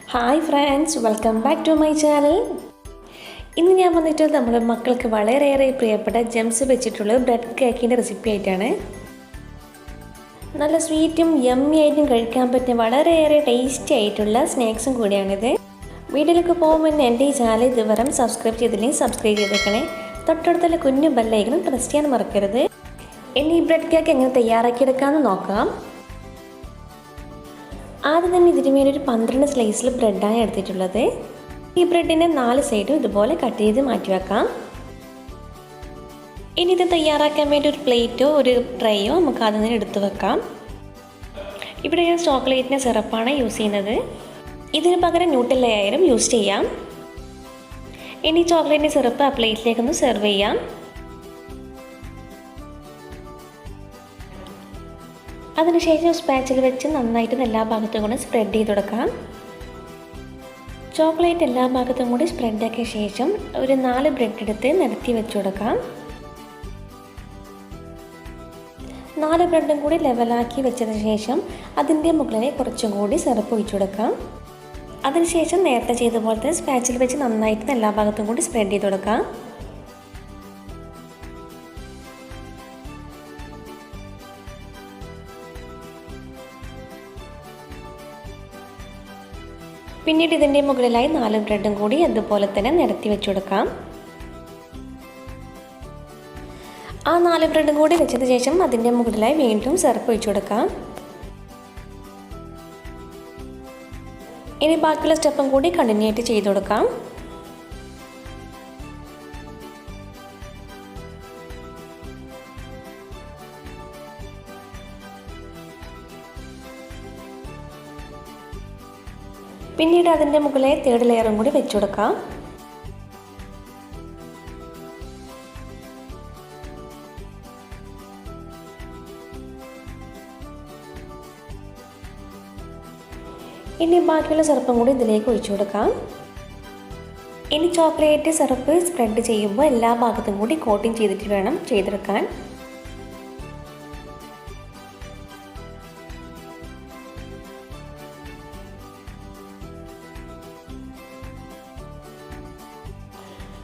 Hi friends, welcome back to my channel. ഇന്ന് ഞാൻ വന്നിട്ട് നമ്മുടെ മക്കൾക്ക് വളരെയേറെ പ്രിയപ്പെട്ട ജെംസ് വെച്ചിട്ടുള്ള ബ്രെഡ് കേക്കിൻ്റെ റെസിപ്പി ആയിട്ടാണ്. നല്ല സ്വീറ്റും യമ്മി ആയിട്ടും കഴിക്കാൻ പറ്റിയ വളരെയേറെ ടേസ്റ്റി ആയിട്ടുള്ള സ്നാക്സും കൂടിയാണിത്. വീഡിയോയിലേക്ക് പോകുമ്പോൾ എൻ്റെ ഈ ചാനൽ ഇതുവരെ സബ്സ്ക്രൈബ് ചെയ്തില്ലെങ്കിൽ സബ്സ്ക്രൈബ് ചെയ്തേക്കണേ. തൊട്ടടുത്തുള്ള കുഞ്ഞു ബെല്ലൈക്കനും പ്രസ് ചെയ്യാൻ മറക്കരുത്. ഇനി ഈ ബ്രെഡ് കേക്ക് എങ്ങനെ തയ്യാറാക്കിയെടുക്കാമെന്ന് നോക്കാം. ആദ്യം തന്നെ ഇതിന് വേണ്ടി ഒരു 12 സ്ലൈസിൽ ബ്രെഡാണ് എടുത്തിട്ടുള്ളത്. ഈ ബ്രെഡിൻ്റെ 4 സൈഡും ഇതുപോലെ കട്ട് ചെയ്ത് മാറ്റി വെക്കാം. ഇനി ഇത് തയ്യാറാക്കാൻ വേണ്ടി ഒരു പ്ലേറ്റോ ഒരു ട്രേയോ നമുക്ക് ആദ്യം തന്നെ എടുത്ത് വെക്കാം. ഇവിടെ ഞാൻ ചോക്ലേറ്റിൻ്റെ സിറപ്പാണ് യൂസ് ചെയ്യുന്നത്. ഇതിന് പകരം ന്യൂട്ടെല്ലയായാലും യൂസ് ചെയ്യാം. ഇനി ചോക്ലേറ്റിൻ്റെ സിറപ്പ് ആ പ്ലേറ്റിലേക്കൊന്ന് സെർവ് ചെയ്യാം. അതിനുശേഷം സ്പാച്ചിൽ വെച്ച് നന്നായിട്ട് എല്ലാ ഭാഗത്തും കൂടി സ്പ്രെഡ് ചെയ്ത് കൊടുക്കാം. ചോക്ലേറ്റ് എല്ലാ ഭാഗത്തും കൂടി സ്പ്രെഡാക്കിയ ശേഷം ഒരു 4 ബ്രെഡ് എടുത്ത് നിരത്തി വെച്ച് കൊടുക്കാം. 4 ബ്രെഡും കൂടി ലെവലാക്കി വെച്ചതിന് ശേഷം അതിൻ്റെ മുകളിൽ കുറച്ചും കൂടി സിറപ്പ് ഒഴിച്ചു കൊടുക്കാം. അതിനുശേഷം നേരത്തെ ചെയ്ത പോലത്തെ സ്പാച്ചിൽ വെച്ച് നന്നായിട്ട് എല്ലാ ഭാഗത്തും കൂടി സ്പ്രെഡ് ചെയ്ത് കൊടുക്കാം. പിന്നീട് ഇതിൻ്റെ മുകളിലായി 4 ബ്രെഡും കൂടി അതുപോലെ തന്നെ നിരത്തി വെച്ച് കൊടുക്കാം. ആ 4 ബ്രെഡും കൂടി വെച്ചതിന് ശേഷം അതിൻ്റെ മുകളിലായി വീണ്ടും സിറപ്പ് ഒഴിച്ചു കൊടുക്കാം. ഇനി ബാക്കിയുള്ള സ്റ്റെപ്പും കൂടി കണ്ടിന്യൂ ആയിട്ട് ചെയ്ത് കൊടുക്കാം. പിന്നീട് അതിൻ്റെ മുകളിൽ 3rd ലെയറും കൂടി വെച്ചു കൊടുക്കാം. ഇനി ബാക്കിയുള്ള സിറപ്പും കൂടി ഇതിലേക്ക് ഒഴിച്ചു കൊടുക്കാം. ഇനി ചോക്ലേറ്റ് സിറപ്പ് സ്പ്രെഡ് ചെയ്യുമ്പോൾ എല്ലാ ഭാഗത്തും കൂടി കോട്ടിങ് ചെയ്തിട്ട് വേണം ചെയ്തെടുക്കാൻ.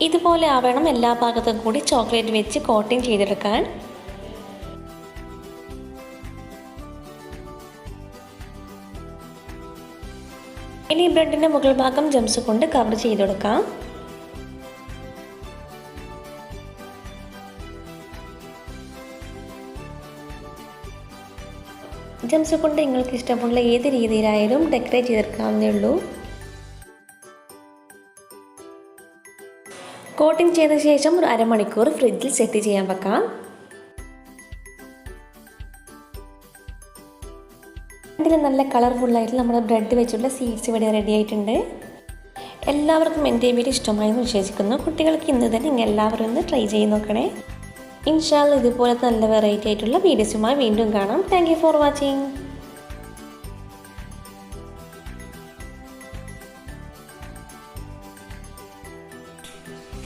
ഇതുപോലെ ആവണം എല്ലാ ഭാഗത്തും കൂടി ചോക്ലേറ്റ് വെച്ച് കോട്ടിങ് ചെയ്തെടുക്കാൻ. ഇനി ബ്രെഡിൻ്റെ മുകൾ ഭാഗം ജംസ് കൊണ്ട് കവർ ചെയ്ത് കൊടുക്കാം. ജംസ് കൊണ്ട് നിങ്ങൾക്ക് ഇഷ്ടമുള്ള ഏത് രീതിയിലായാലും ഡെക്കറേറ്റ് ചെയ്തെടുക്കാവുന്നേ ഉള്ളൂ. കോട്ടിങ് ചെയ്ത ശേഷം ഒരു അരമണിക്കൂർ ഫ്രിഡ്ജിൽ സെറ്റ് ചെയ്യാൻ വെക്കാം. ഇതിൽ നല്ല കളർഫുള്ളായിട്ട് നമ്മുടെ ബ്രെഡ് വെച്ചുള്ള സ്വീറ്റ്സ് ഇവിടെ റെഡി ആയിട്ടുണ്ട്. എല്ലാവർക്കും എൻ്റെ വീഡിയോ ഇഷ്ടമായെന്ന് വിശ്വസിക്കുന്നു. കുട്ടികൾക്ക് ഇന്ന് തന്നെ നിങ്ങൾ എല്ലാവരും ഒന്ന് ട്രൈ ചെയ്ത് നോക്കണേ. ഇൻഷാ അല്ലാഹ് ഇതുപോലത്തെ നല്ല വെറൈറ്റി ആയിട്ടുള്ള വീഡിയോസുമായി വീണ്ടും കാണാം. Thank you for watching.